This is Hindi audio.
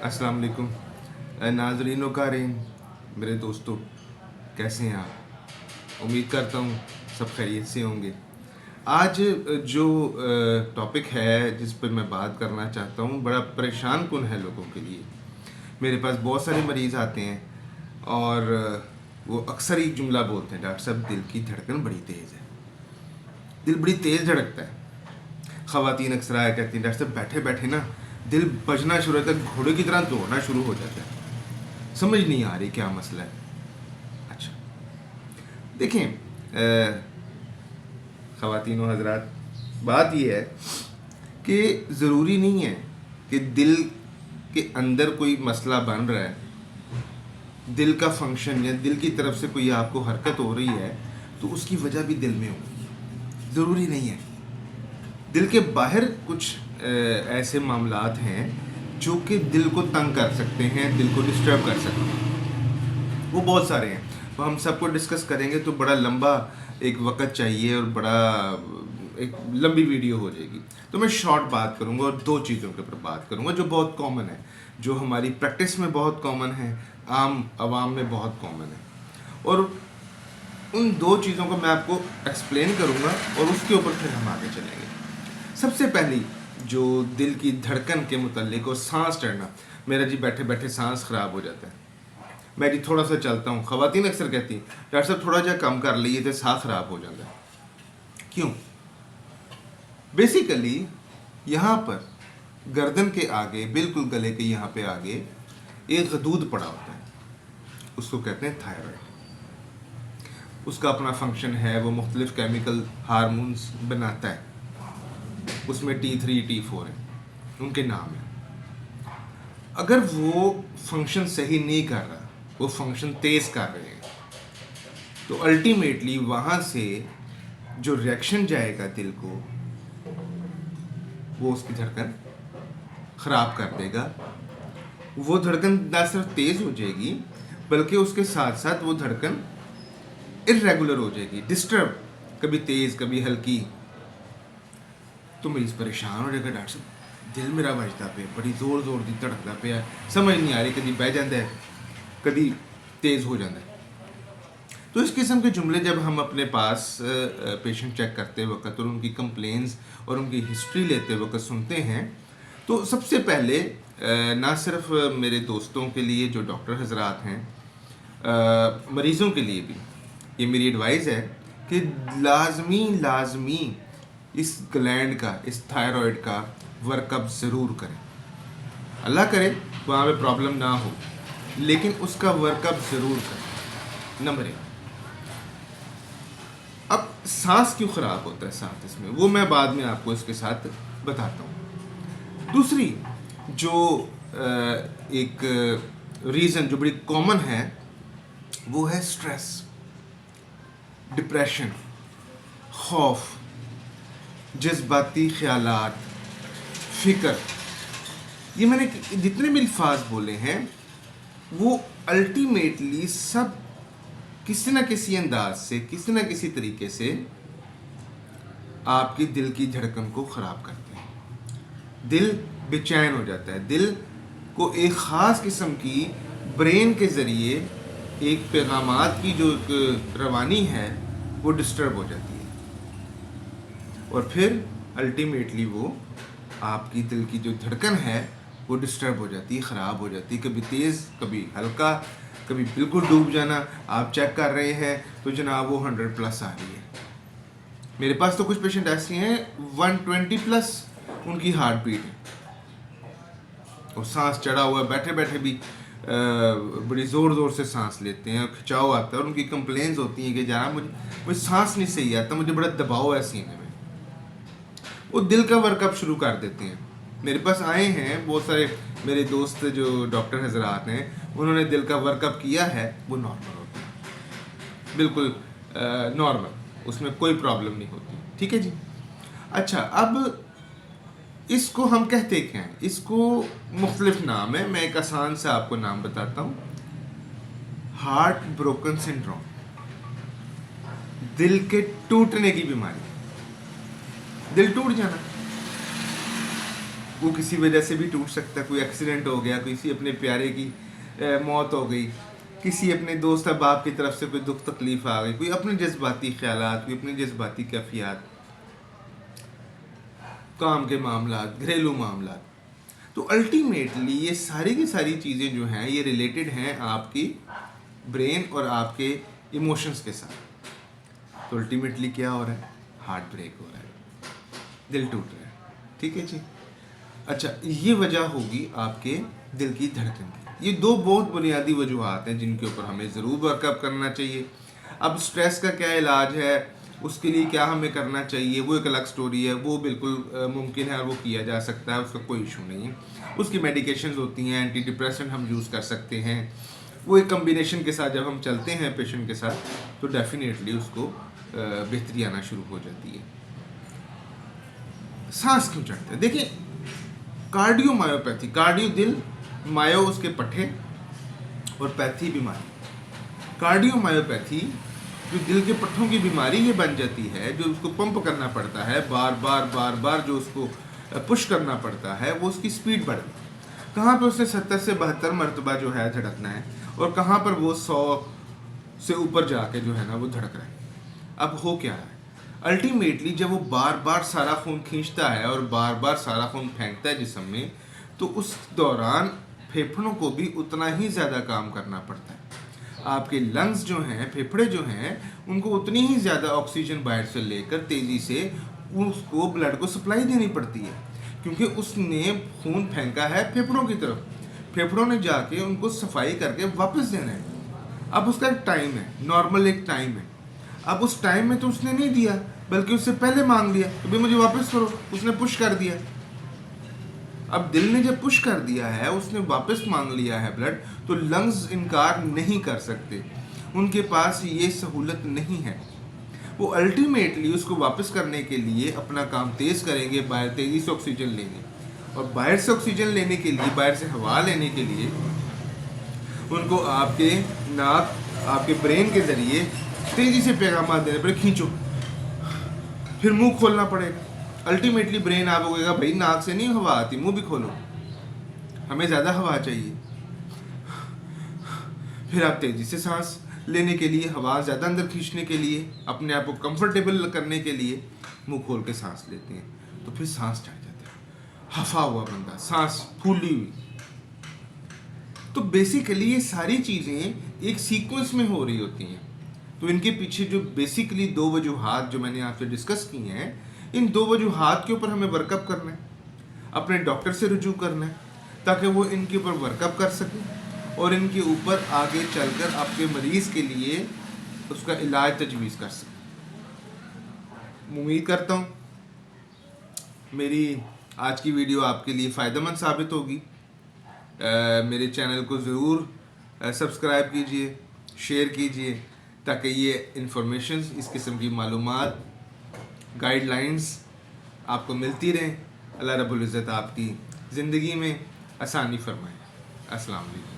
अस्सलाम वालेकुम नाज़रीन कारीन, मेरे दोस्तों, कैसे हैं आप? उम्मीद करता हूँ सब खैरियत से होंगे। आज जो टॉपिक है जिस पर मैं बात करना चाहता हूँ, बड़ा परेशान कुन है लोगों के लिए। मेरे पास बहुत सारे मरीज़ आते हैं और वो अक्सर एक जुमला बोलते हैं, डॉक्टर साहब दिल की धड़कन बड़ी तेज़ है, दिल बड़ी तेज़ धड़कता है। ख़वातीन अक्सर आया कहती हैं, डॉक्टर साहब बैठे बैठे ना दिल बजना शुरू होता है, घोड़े की तरह दौड़ना शुरू हो जाता है, समझ नहीं आ रही क्या मसला है। अच्छा, देखें ख़वातीन व हज़रात, बात यह है कि ज़रूरी नहीं है कि दिल के अंदर कोई मसला बन रहा है, दिल का फंक्शन या दिल की तरफ से कोई आपको हरकत हो रही है तो उसकी वजह भी दिल में होगी, ज़रूरी नहीं है। दिल के बाहर कुछ ऐसे मामलात हैं जो कि दिल को तंग कर सकते हैं, दिल को डिस्टर्ब कर सकते हैं, वो बहुत सारे हैं। तो हम सबको डिस्कस करेंगे तो बड़ा लंबा एक वक्त चाहिए और बड़ा एक लंबी वीडियो हो जाएगी। तो मैं शॉर्ट बात करूंगा और दो चीज़ों के ऊपर बात करूंगा जो बहुत कॉमन है, जो हमारी प्रैक्टिस में बहुत कॉमन है, आम आवाम में बहुत कॉमन है, और उन दो चीज़ों को मैं आपको एक्सप्लेन करूंगा और उसके ऊपर फिर हम आगे चलेंगे। सबसे पहली जो दिल की धड़कन के मुतल्लिक और सांस चढ़ना, मेरा जी बैठे बैठे सांस ख़राब हो जाता है, मैं जी थोड़ा सा चलता हूँ, ख़वातीन अक्सर कहती हैं डॉक्टर साहब थोड़ा जा कम कर लीजिए तो साह ख़राब हो जाता है। क्यों? बेसिकली यहाँ पर गर्दन के आगे, बिल्कुल गले के यहाँ पे आगे एक गदूद पड़ा होता है, उसको कहते हैं थायराइड। उसका अपना फंक्शन है, वो मुख्तलिफ केमिकल हार्मोन्स बनाता है, उसमें T3 T4 है, उनके नाम है। अगर वो फंक्शन सही नहीं कर रहा, वो फंक्शन तेज़ कर रहे हैं, तो अल्टीमेटली वहाँ से जो रिएक्शन जाएगा दिल को, वो उसकी धड़कन ख़राब कर देगा। वो धड़कन ना सिर्फ तेज़ हो जाएगी बल्कि उसके साथ साथ वो धड़कन इर्रेगुलर हो जाएगी, डिस्टर्ब, कभी तेज़ कभी हल्की। तो मरीज़ परेशान हो जाएगा, डॉक्टर साहब दिल मेरा बजता पे, बड़ी ज़ोर ज़ोर की धड़कता पे, समझ नहीं आ रही, कभी बह जाता है कभी तेज़ हो जाता है। तो इस किस्म के जुमले जब हम अपने पास पेशेंट चेक करते वक्त और उनकी कंप्लेंट्स और उनकी हिस्ट्री लेते वक्त सुनते हैं, तो सबसे पहले ना सिर्फ मेरे दोस्तों के लिए जो डॉक्टर हजरात हैं, मरीज़ों के लिए भी ये मेरी एडवाइस है कि लाजमी इस ग्लैंड का, इस थायराइड का वर्कअप ज़रूर करें। अल्लाह करे वहाँ पे प्रॉब्लम ना हो, लेकिन उसका वर्कअप ज़रूर करें। नंबर 1। अब सांस क्यों ख़राब होता है साथ इसमें, वो मैं बाद में आपको इसके साथ बताता हूँ। दूसरी जो एक रीज़न जो बड़ी कॉमन है वो है स्ट्रेस, डिप्रेशन, खौफ, जज्बाती ख्यालात, फ़िक्र। ये मैंने जितने भी अल्फाज बोले हैं वो अल्टीमेटली सब किसी न किसी अंदाज से, किसी न किसी तरीके से आपकी दिल की धड़कन को ख़राब करते हैं। दिल बेचैन हो जाता है, दिल को एक ख़ास किस्म की ब्रेन के ज़रिए एक पैगामात की जो एक रवानी है वो डिस्टर्ब हो जाती है, और फिर अल्टीमेटली वो आपकी दिल की जो धड़कन है वो डिस्टर्ब हो जाती है, ख़राब हो जाती है, कभी तेज़ कभी हल्का, कभी बिल्कुल डूब जाना। आप चेक कर रहे हैं तो जनाब वो 100+ आ रही है। मेरे पास तो कुछ पेशेंट ऐसे हैं 120+ उनकी हार्ट बीट है, और सांस चढ़ा हुआ है, बैठे बैठे भी बड़ी ज़ोर ज़ोर से सांस लेते हैं, खिंचाव आता है, और उनकी कंप्लेंट्स होती हैं कि जनाब मुझे सांस नहीं सही आता, मुझे बड़ा दबाव है सीने में। वो दिल का वर्कअप शुरू कर देते हैं। मेरे पास आए हैं बहुत सारे मेरे दोस्त जो डॉक्टर हजरात हैं, उन्होंने दिल का वर्कअप किया है, वो नॉर्मल होता है, बिल्कुल नॉर्मल, उसमें कोई प्रॉब्लम नहीं होती। ठीक है जी। अच्छा, अब इसको हम कहते क्या हैं? इसको मुख्तलिफ नाम है, मैं एक आसान सा आपको नाम बताता हूँ। हार्ट ब्रोकन सिंड्रोम, दिल के टूटने की बीमारी, दिल टूट जाना। वो किसी वजह से भी टूट सकता है। कोई एक्सीडेंट हो गया, किसी अपने प्यारे की मौत हो गई, किसी अपने दोस्त अहबाब की तरफ से कोई दुख तकलीफ आ गई, कोई अपने जज्बाती ख्यालात, कोई अपनी जज्बाती कैफियत, काम के मामला, घरेलू मामला। तो अल्टीमेटली ये सारी की सारी चीज़ें जो हैं ये रिलेटेड हैं आपकी ब्रेन और आपके इमोशंस के साथ। तो अल्टीमेटली क्या हो रहा है? हार्ट ब्रेक हो रहा है, दिल टूट रहा है। ठीक है जी। अच्छा, ये वजह होगी आपके दिल की धड़कन की। ये दो बहुत बुनियादी वजूहात हैं जिनके ऊपर हमें ज़रूर वर्कअप करना चाहिए। अब स्ट्रेस का क्या इलाज है, उसके लिए क्या हमें करना चाहिए, वो एक अलग स्टोरी है। वो बिल्कुल मुमकिन है और वो किया जा सकता है, उसका कोई इशू नहीं है। उसकी मेडिकेशंस होती हैं, एंटी डिप्रेसेंट हम यूज़ कर सकते हैं। वो एक कम्बिनेशन के साथ जब हम चलते हैं पेशेंट के साथ तो डेफिनेटली उसको बेहतरी आना शुरू हो जाती है। सांस क्यों चढ़ता है? देखिए, कार्डियोमायोपैथी, कार्डियो दिल, मायो उसके पट्टे और पैथी बीमारी। कार्डियोमायोपैथी जो दिल के पट्टों की बीमारी ये बन जाती है, जो उसको पंप करना पड़ता है बार बार जो उसको पुश करना पड़ता है, वो उसकी स्पीड बढ़ गई। कहाँ पे उसने 70 से 72 मरतबा जो है धड़कना है और कहाँ पर वो 100 से ऊपर जाके जो है ना वो धड़क रहा है। अब हो क्या है? अल्टीमेटली जब वो बार बार सारा खून खींचता है और बार बार सारा खून फेंकता है जिस्म में, तो उस दौरान फेफड़ों को भी उतना ही ज़्यादा काम करना पड़ता है। आपके लंग्स जो हैं, फेफड़े जो हैं, उनको उतनी ही ज़्यादा ऑक्सीजन बाहर से लेकर तेज़ी से उसको ब्लड को सप्लाई देनी पड़ती है, क्योंकि उसने खून फेंका है फेफड़ों की तरफ। फेफड़ों ने जाके उनको सफाई करके वापस देना है। अब उसका एक टाइम है, नॉर्मल एक टाइम है। अब उस टाइम में तो उसने नहीं दिया, बल्कि उससे पहले मांग लिया तो भाई मुझे वापस करो, उसने पुश कर दिया। अब दिल ने जब पुश कर दिया है, उसने वापस मांग लिया है ब्लड, तो लंग्स इनकार नहीं कर सकते, उनके पास ये सहूलत नहीं है। वो अल्टीमेटली उसको वापस करने के लिए अपना काम तेज़ करेंगे, बाहर तेज़ी से ऑक्सीजन लेंगे, और बाहर से ऑक्सीजन लेने के लिए, बाहर से हवा लेने के लिए उनको आपके नाक, आपके ब्रेन के ज़रिए तेज़ी से पैगाम देने पड़े, खींचो, फिर मुंह खोलना पड़ेगा। अल्टीमेटली ब्रेन आप बोलेगा भाई नाक से नहीं हवा आती, मुंह भी खोलो, हमें ज़्यादा हवा चाहिए। फिर आप तेज़ी से सांस लेने के लिए, हवा ज़्यादा अंदर खींचने के लिए, अपने आप को कंफर्टेबल करने के लिए मुंह खोल के सांस लेते हैं, तो फिर सांस चढ़ जाता है। हफा हुआ बंदा, सांस फूली हुई। तो बेसिकली ये सारी चीज़ें एक सीक्वेंस में हो रही होती हैं। तो इनके पीछे जो बेसिकली दो वजूहात जो मैंने आपसे डिस्कस की हैं, इन दो वजूहात के ऊपर हमें वर्कअप करना है, अपने डॉक्टर से रुजू करना है, ताकि वो इनके ऊपर वर्कअप कर सकें और इनके ऊपर आगे चलकर आपके मरीज़ के लिए उसका इलाज तजवीज़ कर सकें। उम्मीद करता हूँ मेरी आज की वीडियो आपके लिए फ़ायदेमंद साबित होगी। मेरे चैनल को ज़रूर सब्सक्राइब कीजिए, शेयर कीजिए, ताकि ये इंफॉर्मेशन, इस किस्म की मालूमात, गाइडलाइंस आपको मिलती रहें। अल्लाह रब्बुल इज़्ज़त आपकी ज़िंदगी में आसानी फरमाए। अस्सलाम वालेकुम।